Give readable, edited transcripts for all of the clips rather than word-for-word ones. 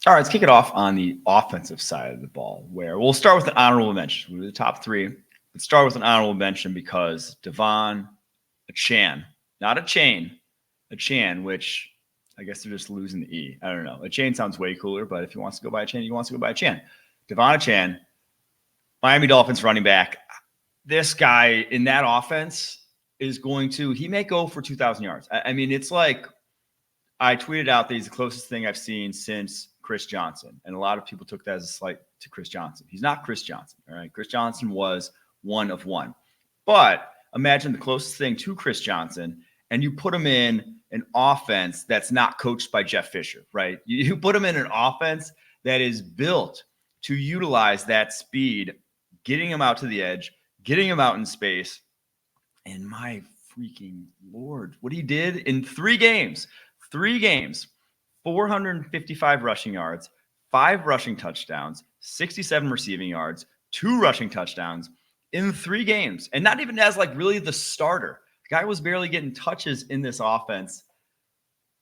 All right, let's kick it off on the offensive side of the ball, where we'll start with an honorable mention. We're the top three. Let's start with an honorable mention because Devon Achane, not a chain, Achane, which I guess they're just losing the E. I don't know. Achane sounds way cooler, but if he wants to go by Achane, he wants to go by Achane. Devon Achane, Miami Dolphins running back. This guy in that offense is going to, he may go for 2,000 yards. I mean, it's like I tweeted out that he's the closest thing I've seen since Chris Johnson. And a lot of people took that as a slight to Chris Johnson. He's not Chris Johnson. All right. Chris Johnson was one of one. But imagine the closest thing to Chris Johnson, and you put him in an offense that's not coached by Jeff Fisher, right? You put him in an offense that is built to utilize that speed, getting him out to the edge, getting him out in space. And my freaking Lord, what he did in 3 games, 455 rushing yards, 5 rushing touchdowns, 67 receiving yards, 2 rushing touchdowns in 3 games. And not even as like really the starter. The guy was barely getting touches in this offense.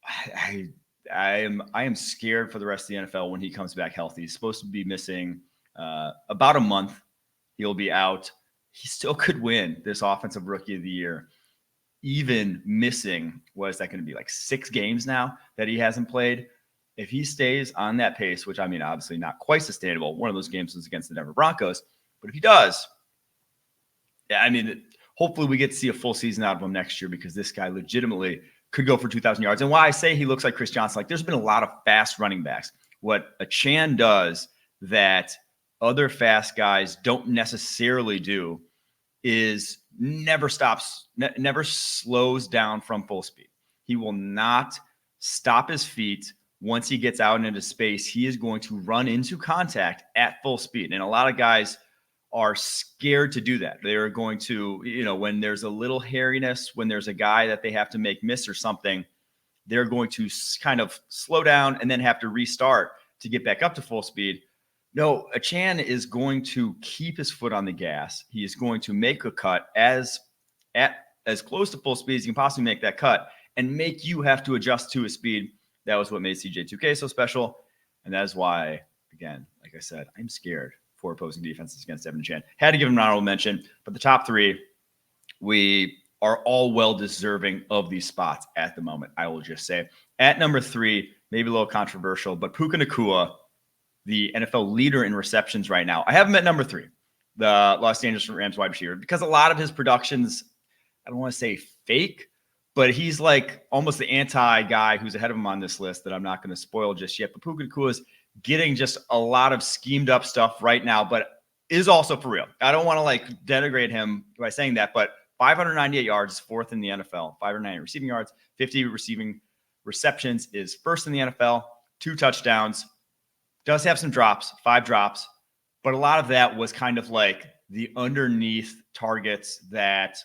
I am scared for the rest of the NFL when he comes back healthy. He's supposed to be missing about a month. He'll be out. He still could win this Offensive Rookie of the Year, even missing, what is that going to be, like 6 games now that he hasn't played? If he stays on that pace, which I mean, obviously not quite sustainable. One of those games was against the Denver Broncos. But if he does, yeah, I mean, hopefully we get to see a full season out of him next year, because this guy legitimately could go for 2,000 yards. And why I say he looks like Chris Johnson, like there's been a lot of fast running backs. What Achane does that other fast guys don't necessarily do is never slows down from full speed. He will not stop his feet once he gets out into space. He is going to run into contact at full speed. And a lot of guys are scared to do that. They're going to, when there's a little hairiness, when there's a guy that they have to make miss or something, they're going to kind of slow down and then have to restart to get back up to full speed. No, Achane is going to keep his foot on the gas. He is going to make a cut as close to full speed as he can possibly make that cut, and make you have to adjust to his speed. That was what made CJ2K so special. And that is why, again, like I said, I'm scared for opposing defenses against Devon Achane. Had to give him an honorable mention, but the top 3, we are all well deserving of these spots at the moment, I will just say. At number 3, maybe a little controversial, but Puka Nacua, the NFL leader in receptions right now. I have him at number 3, the Los Angeles Rams wide receiver, because a lot of his production's, I don't want to say fake, but he's like almost the anti-guy who's ahead of him on this list that I'm not going to spoil just yet. But Puka Nacua is getting just a lot of schemed up stuff right now, but is also for real. I don't want to like denigrate him by saying that, but 598 yards is 4th in the NFL, 598 receiving yards, 50 receiving receptions is 1st in the NFL, 2 touchdowns. Does have some drops, 5 drops, but a lot of that was kind of like the underneath targets that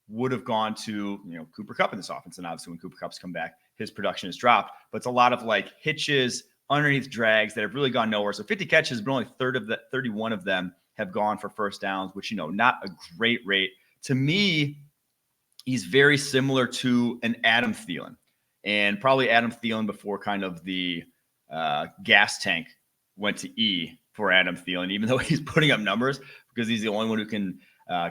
would have gone to, Cooper Kupp in this offense. And obviously when Cooper Kupp's come back, his production has dropped, but it's a lot of like hitches, underneath drags that have really gone nowhere. So 50 catches, but only 31 of them have gone for first downs, which, not a great rate. To me, he's very similar to an Adam Thielen, and probably Adam Thielen before kind of the gas tank went to E for Adam Thielen, even though he's putting up numbers because he's the only one who can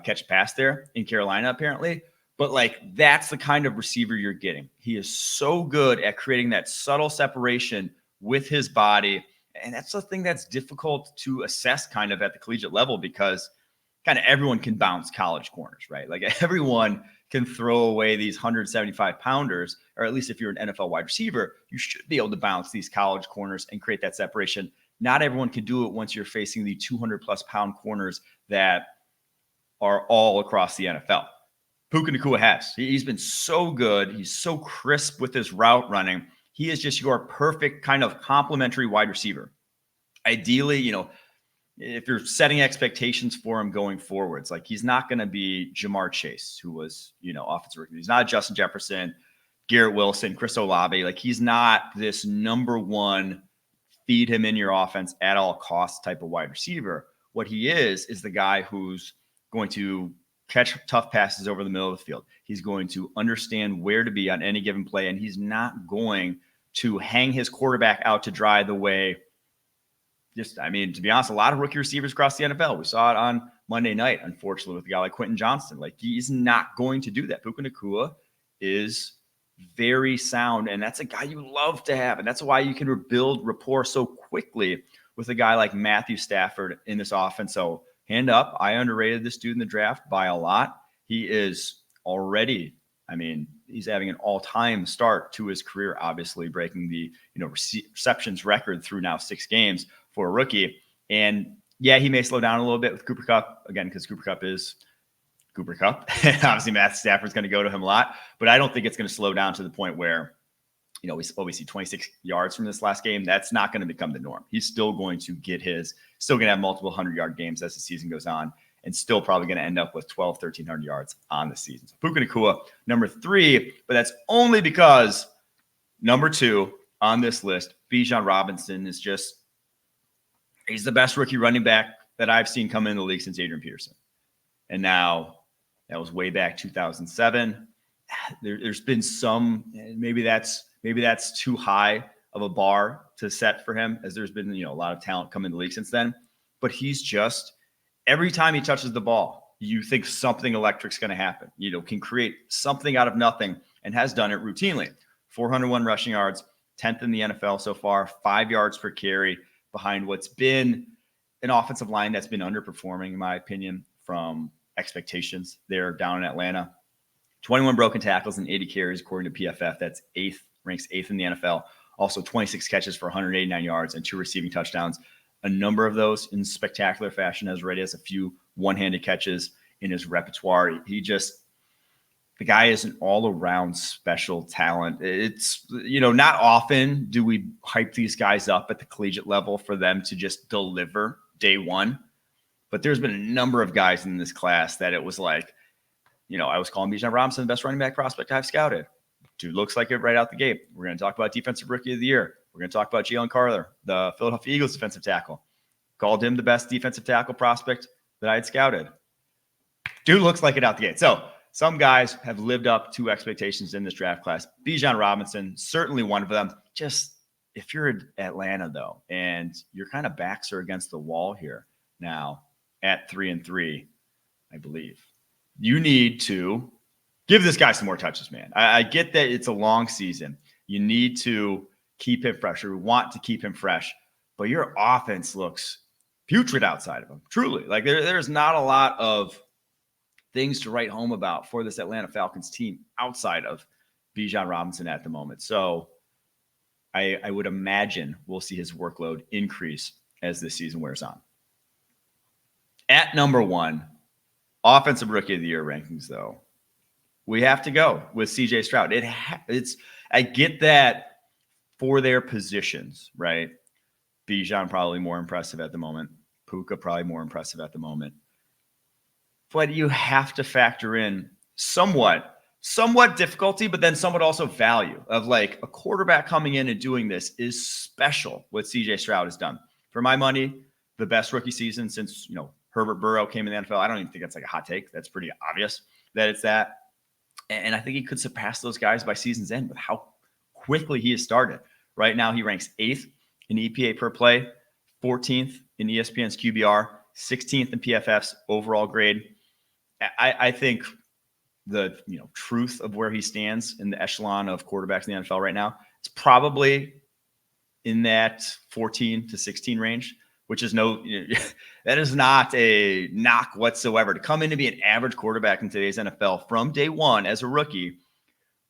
catch a pass there in Carolina, apparently. But like, that's the kind of receiver you're getting. He is so good at creating that subtle separation with his body. And that's the thing that's difficult to assess kind of at the collegiate level, because kind of everyone can bounce college corners, right? Like everyone can throw away these 175 pounders, or at least if you're an NFL wide receiver, you should be able to bounce these college corners and create that separation. Not everyone can do it once you're facing the 200 plus pound corners that are all across the NFL. Puka Nacua has. He's been so good. He's so crisp with his route running. He is just your perfect kind of complementary wide receiver. Ideally, if you're setting expectations for him going forwards, like he's not going to be Jamar Chase, who was, offensive rookie. He's not Justin Jefferson, Garrett Wilson, Chris Olave. Like he's not this number one, feed him in your offense at all costs type of wide receiver. What he is the guy who's going to catch tough passes over the middle of the field. He's going to understand where to be on any given play, and he's not going to hang his quarterback out to dry the way I mean, to be honest, a lot of rookie receivers across the NFL. We saw it on Monday night, unfortunately, with a guy like Quentin Johnston. Like, he's not going to do that. Puka Nacua is very sound, and that's a guy you love to have. And that's why you can build rapport so quickly with a guy like Matthew Stafford in this offense. So, hand up, I underrated this dude in the draft by a lot. He is already, I mean, he's having an all-time start to his career, obviously breaking the receptions record through now 6 games for a rookie. And yeah, he may slow down a little bit with Cooper Kupp, again, because Cooper Kupp is Cooper Kupp. Obviously, Matt Stafford's going to go to him a lot, but I don't think it's going to slow down to the point where, we see 26 yards from this last game. That's not going to become the norm. He's still going to still going to have multiple 100-yard games as the season goes on, and still probably going to end up with 1,300 yards on the season. So Puka Nacua, number 3, but that's only because number 2 on this list, Bijan Robinson, he's the best rookie running back that I've seen come in the league since Adrian Peterson. And now that was way back 2007. There's been some, maybe that's too high of a bar to set for him, as there's been, a lot of talent come in the league since then. But he's just, every time he touches the ball, you think something electric's going to happen. Can create something out of nothing, and has done it routinely. 401 rushing yards, 10th in the NFL so far, 5 yards per carry, behind what's been an offensive line that's been underperforming, in my opinion, from expectations there down in Atlanta. 21 broken tackles and 80 carries, according to PFF. That's ranks 8th in the NFL. Also 26 catches for 189 yards and 2 receiving touchdowns. A number of those in spectacular fashion, as already has a few one-handed catches in his repertoire. The guy is an all-around special talent. It's, not often do we hype these guys up at the collegiate level for them to just deliver day one. But there's been a number of guys in this class that it was like, I was calling Bijan Robinson the best running back prospect I've scouted. Dude looks like it right out the gate. We're going to talk about Defensive Rookie of the Year. We're going to talk about Jalen Carter, the Philadelphia Eagles defensive tackle. Called him the best defensive tackle prospect that I had scouted. Dude looks like it out the gate. So some guys have lived up to expectations in this draft class. Bijan Robinson, certainly one of them. Just, if you're in Atlanta, though, and your kind of backs are against the wall here now at 3-3, I believe, you need to give this guy some more touches, man. I get that it's a long season. You need to keep him fresh, or want to keep him fresh, but your offense looks putrid outside of him. Truly. Like, there's not a lot of things to write home about for this Atlanta Falcons team outside of Bijan Robinson at the moment. So I would imagine we'll see his workload increase as this season wears on. At number 1, Offensive Rookie of the Year rankings, though, we have to go with CJ Stroud. I get that for their positions, right? Bijan probably more impressive at the moment. Puka probably more impressive at the moment. But you have to factor in somewhat difficulty, but then somewhat also value of, like, a quarterback coming in and doing this is special. What CJ Stroud has done, for my money, the best rookie season since, Herbert Burrow came in the NFL. I don't even think that's like a hot take. That's pretty obvious that it's that. And I think he could surpass those guys by season's end with how quickly he has started. Right now, he ranks 8th in EPA per play, 14th in ESPN's QBR, 16th in PFF's overall grade. I think the truth of where he stands in the echelon of quarterbacks in the NFL right now, it's probably in that 14 to 16 range, which is that is not a knock whatsoever. To come in to be an average quarterback in today's NFL from day one as a rookie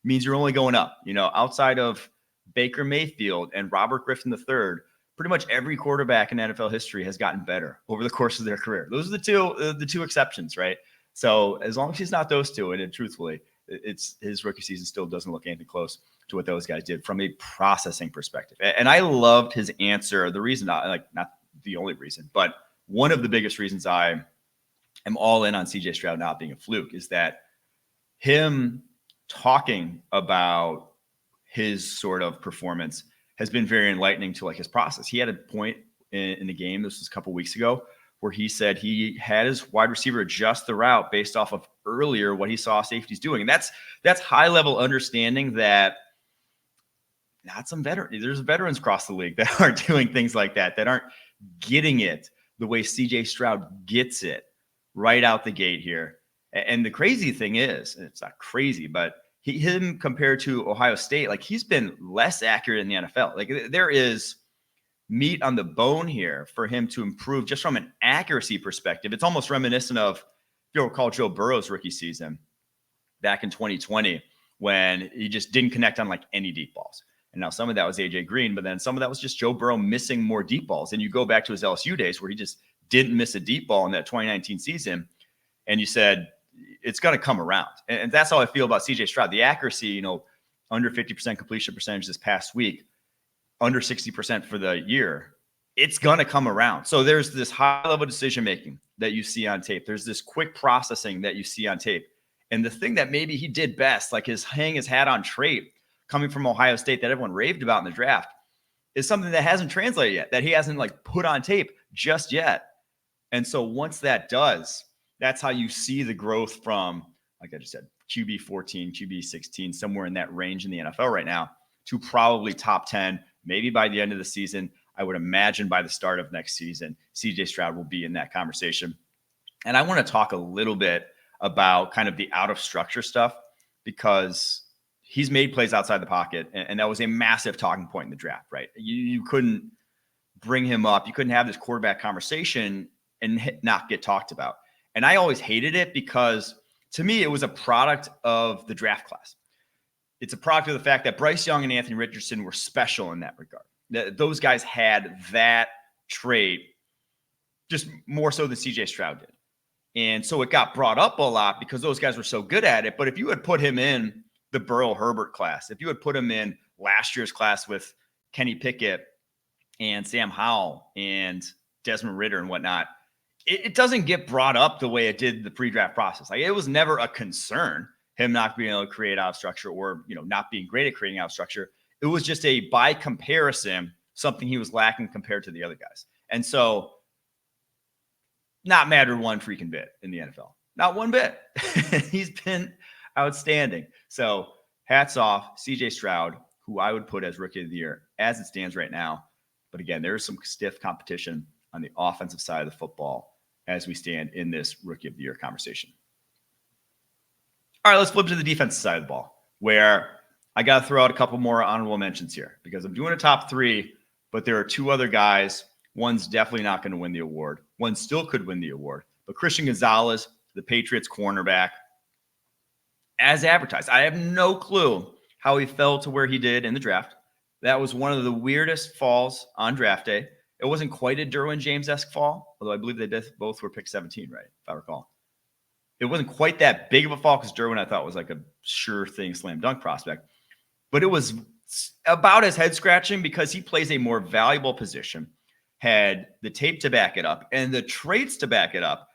means you're only going up. Outside of Baker Mayfield and Robert Griffin III, pretty much every quarterback in NFL history has gotten better over the course of their career. Those are the two exceptions, right? So as long as he's not those two, and truthfully, his rookie season still doesn't look anything close to what those guys did from a processing perspective. And I loved his answer. The reason, not the only reason, but one of the biggest reasons I am all in on CJ Stroud not being a fluke is that him talking about his sort of performance has been very enlightening to, like, his process. He had a point in the game, this was a couple weeks ago, where he said he had his wide receiver adjust the route based off of earlier what he saw safeties doing. And that's high level understanding that not some veteran. There's veterans across the league that aren't doing things like that aren't getting it the way CJ Stroud gets it right out the gate here. And the crazy thing is, and it's not crazy, but him compared to Ohio State, like he's been less accurate in the NFL. Like there is meat on the bone here for him to improve just from an accuracy perspective. It's almost reminiscent of, if you'll recall, Joe Burrow's rookie season back in 2020 when he just didn't connect on like any deep balls. And now some of that was AJ Green, but then some of that was just Joe Burrow missing more deep balls. And you go back to his LSU days where he just didn't miss a deep ball in that 2019 season. And you said, it's going to come around. And that's how I feel about CJ Stroud. The accuracy, under 50% completion percentage this past week, under 60% for the year, it's going to come around. So there's this high level decision-making that you see on tape. There's this quick processing that you see on tape. And the thing that maybe he did best, like hang his hat on trait coming from Ohio State that everyone raved about in the draft, is something that hasn't translated yet, that he hasn't like put on tape just yet. And so once that does, that's how you see the growth from, like I just said, QB 14, QB 16, somewhere in that range in the NFL right now, to probably top 10, maybe by the end of the season. I would imagine by the start of next season, CJ Stroud will be in that conversation. And I want to talk a little bit about kind of the out of structure stuff, because he's made plays outside the pocket. And that was a massive talking point in the draft, right? You couldn't bring him up. You couldn't have this quarterback conversation and not get talked about. And I always hated it because to me, it was a product of the draft class. It's a product of the fact that Bryce Young and Anthony Richardson were special in that regard. Those guys had that trait just more so than CJ Stroud did. And so it got brought up a lot because those guys were so good at it. But if you had put him in the Burrow Herbert class, if you had put him in last year's class with Kenny Pickett and Sam Howell and Desmond Ridder and whatnot, it doesn't get brought up the way it did the pre-draft process. Like it was never a concern, him not being able to create out of structure or, not being great at creating out of structure. It was just by comparison, something he was lacking compared to the other guys. And so not mattered one freaking bit in the NFL. Not one bit. He's been outstanding. So hats off, CJ Stroud, who I would put as rookie of the year as it stands right now. But again, there is some stiff competition on the offensive side of the football as we stand in this rookie of the year conversation. All right, let's flip to the defensive side of the ball, where I got to throw out a couple more honorable mentions here because I'm doing a top three, but there are two other guys. One's definitely not going to win the award. One still could win the award. But Christian Gonzalez, the Patriots cornerback, as advertised. I have no clue how he fell to where he did in the draft. That was one of the weirdest falls on draft day. It wasn't quite a Derwin James-esque fall, although I believe they both were picked 17, right? If I recall. It wasn't quite that big of a fall because Derwin, I thought, was like a sure thing slam dunk prospect. But it was about as head scratching because he plays a more valuable position, had the tape to back it up and the traits to back it up,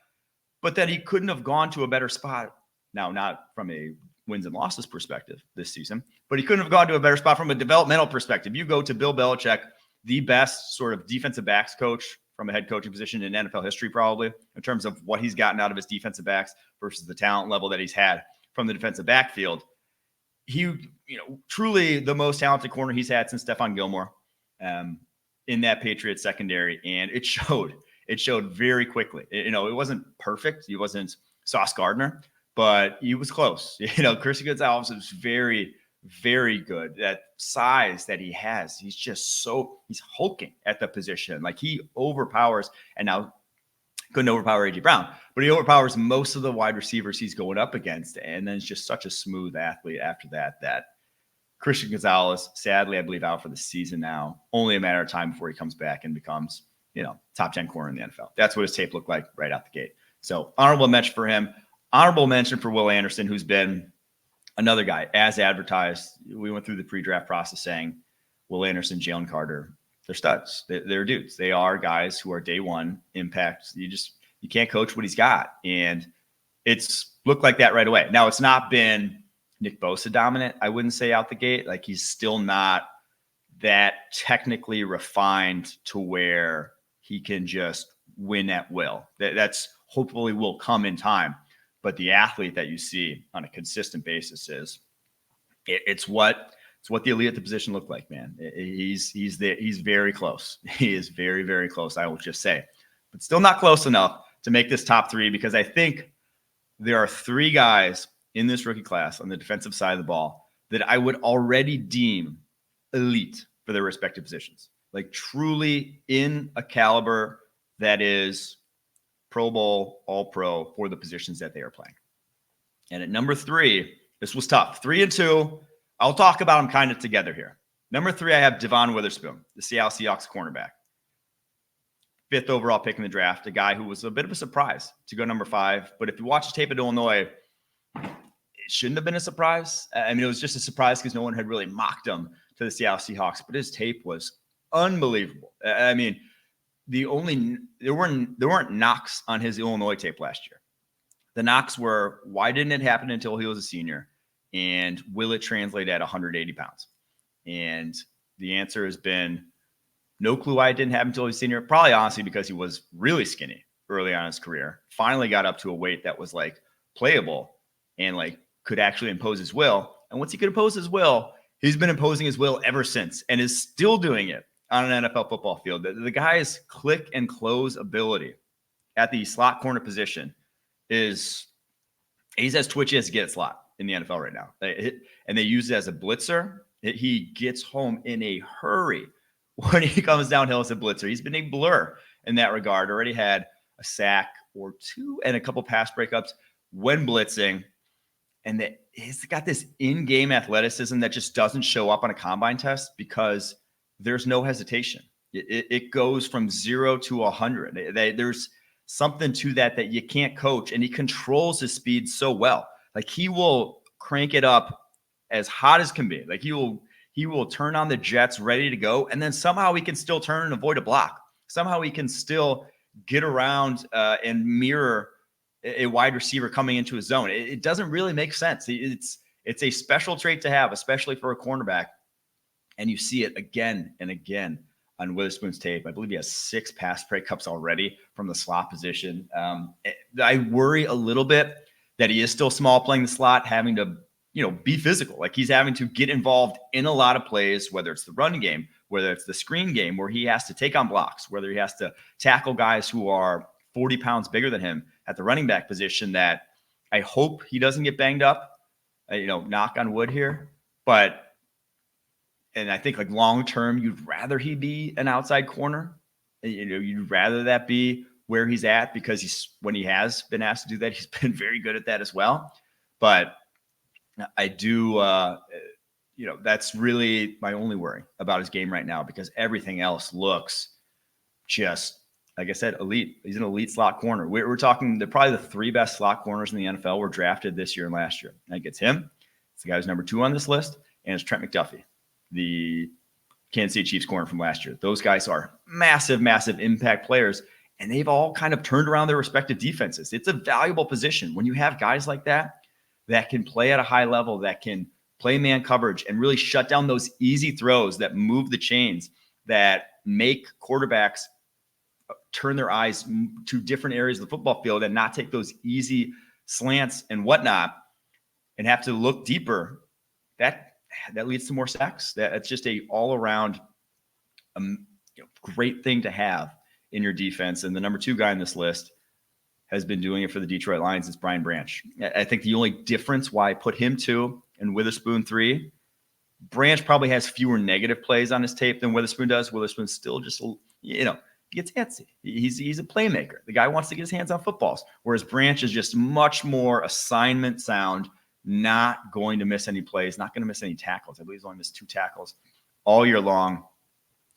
but that he couldn't have gone to a better spot. Now, not from a wins and losses perspective this season, but he couldn't have gone to a better spot from a developmental perspective. You go to Bill Belichick, the best sort of defensive backs coach from a head coaching position in NFL history, probably, in terms of what he's gotten out of his defensive backs versus the talent level that he's had from the defensive backfield. He, truly the most talented corner he's had since Stephon Gilmore in that Patriots secondary. And it showed very quickly. It wasn't perfect. He wasn't Sauce Gardner, but he was close. Christian Gonzalez was very, very good. That size that he has, he's hulking at the position. Like he overpowers, and now couldn't overpower A.J. Brown, but he overpowers most of the wide receivers he's going up against. And then it's just such a smooth athlete after that Christian Gonzalez, sadly, I believe out for the season now. Only a matter of time before he comes back and becomes, top 10 corner in the NFL. That's what his tape looked like right out the gate. So honorable mention for him. Honorable mention for Will Anderson, who's been another guy, as advertised. We went through the pre-draft process saying Will Anderson, Jalen Carter, they're studs. They're dudes. They are guys who are day one impact. You can't coach what he's got. And it's looked like that right away. Now, it's not been Nick Bosa dominant, I wouldn't say out the gate. Like he's still not that technically refined to where he can just win at will. That's hopefully will come in time. But the athlete that you see on a consistent basis it's what It's what the elite at the position look like, man. He's very close. He is very, very close, I will just say. But still not close enough to make this top 3, because I think there are 3 guys in this rookie class on the defensive side of the ball that I would already deem elite for their respective positions. Like truly in a caliber that is Pro Bowl, All-Pro for the positions that they are playing. And at number 3, this was tough. 3 and 2. I'll talk about them kind of together here. Number 3, I have Devon Witherspoon, the Seattle Seahawks cornerback. 5th overall pick in the draft, a guy who was a bit of a surprise to go number 5. But if you watch the tape at Illinois, it shouldn't have been a surprise. I mean, it was just a surprise because no one had really mocked him to the Seattle Seahawks. But his tape was unbelievable. I mean, there weren't knocks on his Illinois tape last year. The knocks were, why didn't it happen until he was a senior? And will it translate at 180 pounds? And the answer has been no clue why it didn't happen until he was a senior. Probably honestly because he was really skinny early on in his career. Finally got up to a weight that was like playable and like could actually impose his will. And once he could impose his will, he's been imposing his will ever since and is still doing it on an NFL football field. The guy's click and close ability at the slot corner position is he's as twitchy as get slot in the NFL right now. And they use it as a blitzer. He gets home in a hurry when he comes downhill as a blitzer. He's been a blur in that regard. Already had a sack or 2 and a couple pass breakups when blitzing. And he's got this in-game athleticism that just doesn't show up on a combine test because there's no hesitation. It goes from 0 to 100. There's something to that you can't coach, and he controls his speed so well. Like he will crank it up as hot as can be. Like he will turn on the jets ready to go, and then somehow he can still turn and avoid a block. Somehow he can still get around and mirror a wide receiver coming into his zone. It doesn't really make sense. It's a special trait to have, especially for a cornerback. And you see it again and again on Witherspoon's tape. I believe he has 6 pass breakups already from the slot position. I worry a little bit that he is still small playing the slot, having to, be physical. Like he's having to get involved in a lot of plays, whether it's the run game, whether it's the screen game, where he has to take on blocks, whether he has to tackle guys who are 40 pounds bigger than him at the running back position, that I hope he doesn't get banged up, knock on wood here. And I think like long-term, you'd rather he be an outside corner. You'd rather that be where he's at, because when he has been asked to do that, he's been very good at that as well. But I do, that's really my only worry about his game right now, because everything else looks just, like I said, elite. He's an elite slot corner. We're talking, they're probably the 3 best slot corners in the NFL were drafted this year and last year. I think it's him. It's the guy who's number 2 on this list, and it's Trent McDuffie, the Kansas City Chiefs corner from last year. Those guys are massive, massive impact players, and they've all kind of turned around their respective defenses. It's a valuable position when you have guys like that can play at a high level, that can play man coverage and really shut down those easy throws that move the chains, that make quarterbacks turn their eyes to different areas of the football field and not take those easy slants and whatnot and have to look deeper. That leads to more sacks. That's just a all-around great thing to have in your defense. And the number 2 guy on this list has been doing it for the Detroit Lions. It's Brian Branch. I think the only difference why I put him 2 and Witherspoon 3, Branch probably has fewer negative plays on his tape than Witherspoon does. Witherspoon's still just, he gets antsy. He's a playmaker. The guy wants to get his hands on footballs, whereas Branch is just much more assignment sound, not going to miss any plays, not going to miss any tackles. I believe he's only missed 2 tackles all year long.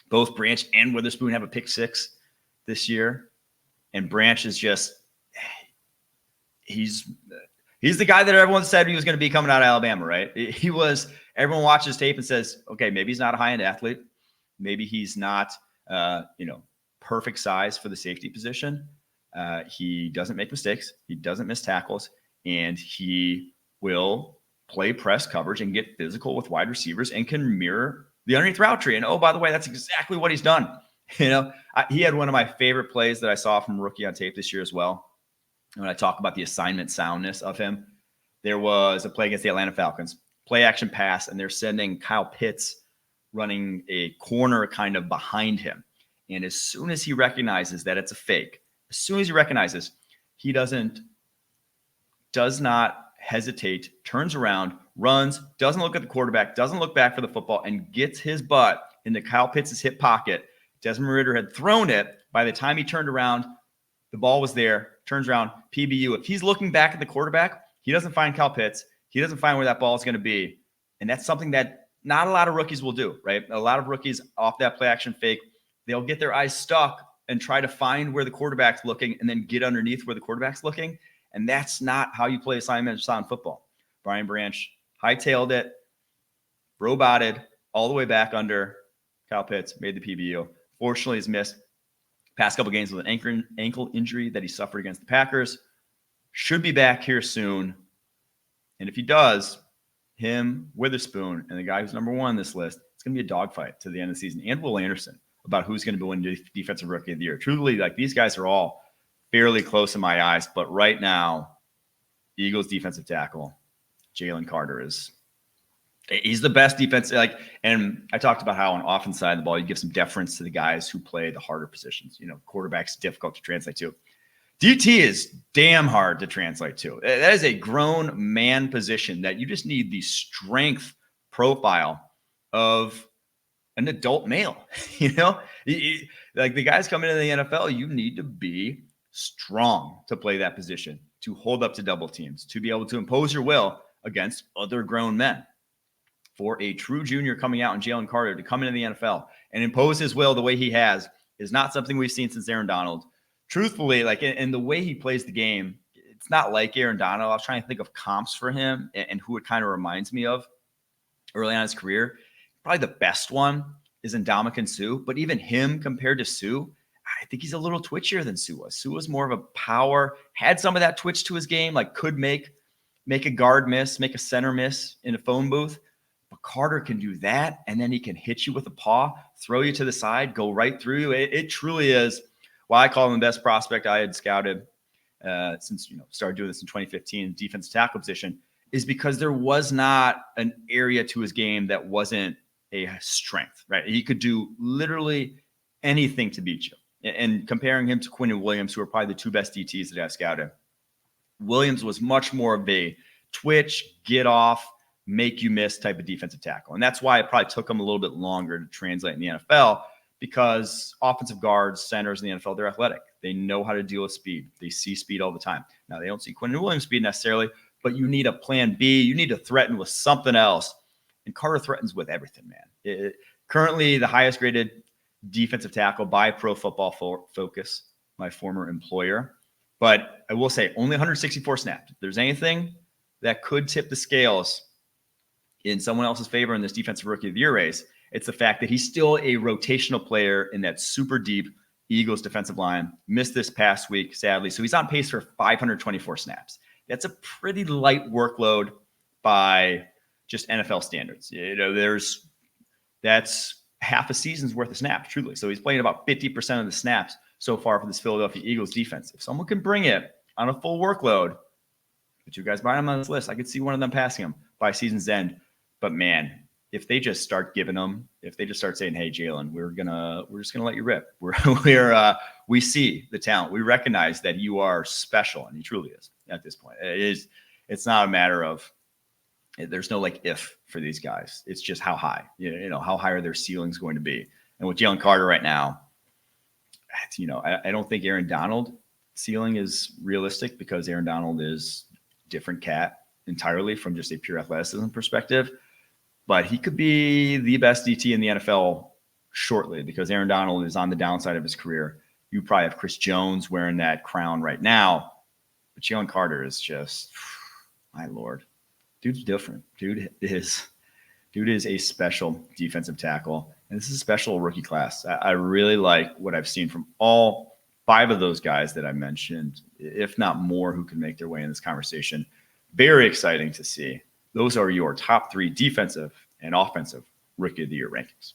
Both Branch and Witherspoon have a pick 6 this year. And Branch is just, he's the guy that everyone said he was going to be coming out of Alabama, right? Everyone watches tape and says, okay, maybe he's not a high-end athlete. Maybe he's not, perfect size for the safety position. He doesn't make mistakes. He doesn't miss tackles. And he will play press coverage and get physical with wide receivers and can mirror the underneath route tree. And, oh, by the way, that's exactly what he's done. He had one of my favorite plays that I saw from rookie on tape this year as well. When I talk about the assignment soundness of him, there was a play against the Atlanta Falcons. play action pass, and they're sending Kyle Pitts running a corner kind of behind him. And as soon as he recognizes that it's a fake, as soon as he recognizes, he does not hesitate, turns around, runs, doesn't look at the quarterback, doesn't look back for the football, and gets his butt into Kyle Pitts' hip pocket. Desmond Ridder had thrown it. By the time he turned around, the ball was there, turns around, PBU. If he's looking back at the quarterback, he doesn't find Kyle Pitts. He doesn't find where that ball is going to be. And that's something that not a lot of rookies will do, right? A lot of rookies off that play action fake, they'll get their eyes stuck and try to find where the quarterback's looking and then get underneath where the quarterback's looking. And that's not how you play assignment sound football. Brian Branch hightailed it, roboted all the way back under Kyle Pitts, made the PBU. Fortunately, he's missed past couple games with an ankle injury that he suffered against the Packers. Should be back here soon. And if he does, him, Witherspoon, and the guy who's number one on this list, it's going to be a dogfight to the end of the season. And Will Anderson about who's going to be winning Defensive Rookie of the Year. Truly, like, these guys are all fairly close in my eyes. But right now, Eagles defensive tackle, Jalen Carter he's the best defense. And I talked about how on offense side of the ball, you give some deference to the guys who play the harder positions. Quarterback's difficult to translate to. DT is damn hard to translate to. That is a grown man position that you just need the strength profile of an adult male. Like the guys coming into the NFL, you need to be strong to play that position, to hold up to double teams, to be able to impose your will against other grown men. For a true junior coming out in Jalen Carter to come into the NFL and impose his will the way he has is not something we've seen since Aaron Donald. Truthfully, in the way he plays the game, it's not like Aaron Donald. I was trying to think of comps for him and who it kind of reminds me of early on in his career. Probably the best one is Ndamukong Suh, but even him compared to Suh, I think he's a little twitchier than Suh was. Suh was more of a power, had some of that twitch to his game, like could make a guard miss, make a center miss in a phone booth. But Carter can do that, and then he can hit you with a paw, throw you to the side, go right through you. It truly is why I call him the best prospect I had scouted since started doing this in 2015, defensive tackle position, is because there was not an area to his game that wasn't a strength, right? He could do literally anything to beat you. And comparing him to Quinnen Williams, who are probably the two best DTs that I've scouted, Williams was much more of a twitch, get off, make you miss type of defensive tackle. And that's why it probably took him a little bit longer to translate in the NFL, because offensive guards, centers in the NFL, they're athletic. They know how to deal with speed. They see speed all the time. Now, they don't see Quinnen Williams speed necessarily, but you need a plan B. You need to threaten with something else. And Carter threatens with everything, man. Currently, the highest graded defensive tackle by Pro Football Focus, my former employer. But I will say only 164 snaps. If there's anything that could tip the scales in someone else's favor in this Defensive Rookie of the Year race, it's the fact that he's still a rotational player in that super deep Eagles defensive line. Missed this past week, sadly. So he's on pace for 524 snaps. That's a pretty light workload by just NFL standards. That's half a season's worth of snaps, truly. So he's playing about 50% of the snaps so far for this Philadelphia Eagles defense. If someone can bring it on a full workload, but you guys behind him on this list, I could see one of them passing him by season's end. But man, if they just start giving them, if they just start saying, "Hey, Jalen, we're just gonna let you rip. We see the talent. We recognize that you are special," and he truly is at this point. It's not a matter of there's no if for these guys. It's just how high. How high are their ceilings going to be? And with Jalen Carter right now, I don't think Aaron Donald ceiling is realistic, because Aaron Donald is a different cat entirely from just a pure athleticism perspective. But he could be the best DT in the NFL shortly, because Aaron Donald is on the downside of his career. You probably have Chris Jones wearing that crown right now. But Jalen Carter is just, my Lord. Dude's different. Dude is a special defensive tackle. And this is a special rookie class. I really like what I've seen from all 5 of those guys that I mentioned, if not more, who can make their way in this conversation. Very exciting to see. Those are your top 3 defensive and offensive Rookie of the Year rankings.